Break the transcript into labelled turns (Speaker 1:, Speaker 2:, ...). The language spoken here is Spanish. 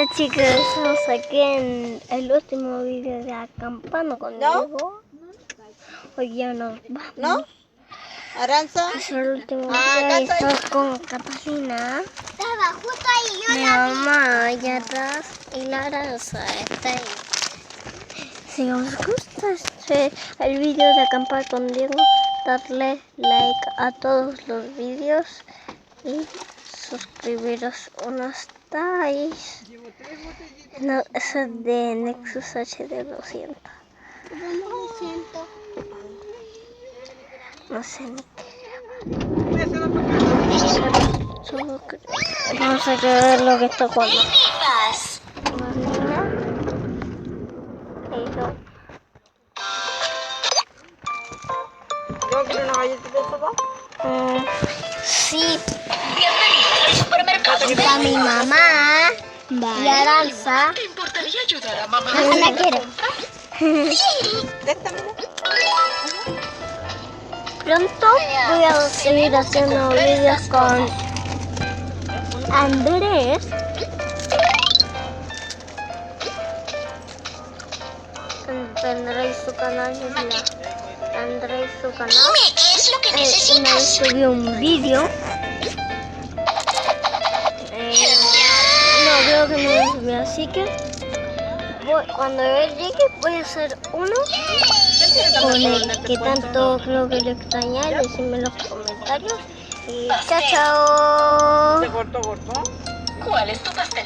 Speaker 1: Hola chicos, estamos aquí en el último vídeo de acampando con Diego. Hoy ya nos vamos.
Speaker 2: ¿No? ¿Aranza?
Speaker 1: Es el último vídeo y estoy con Catalina.
Speaker 3: Estaba justo ahí, yo
Speaker 1: Mi mamá allá atrás y la Aranza está ahí. Si os gusta el vídeo de acampar con Diego, darle like a todos los vídeos y suscribiros. ¿O no estáis? No, eso es de Nexus HD 200. No sé ni qué. No sé qué es lo que está jugando.
Speaker 2: ¿Yo quiero una galletita de sopa?
Speaker 1: Sí. Está mi mamá y Aranza.
Speaker 4: ¿Te importaría ayudar a mamá?
Speaker 1: No la quiero.
Speaker 2: ¿De esta, mira?
Speaker 1: Pronto voy a seguir haciendo vídeos con Andrés. Tendréis su canal, tendréis su canal.
Speaker 4: Dime, ¿qué es lo que
Speaker 1: Una vez
Speaker 4: necesitas?
Speaker 1: subí un vídeo. No, creo que no lo subí, así que cuando él llegue voy a hacer uno con el que tanto creo que le extraña. Decidme en los comentarios. Y chao, chao.
Speaker 2: ¿Se cortó?
Speaker 4: ¿Cuál es tu pastel?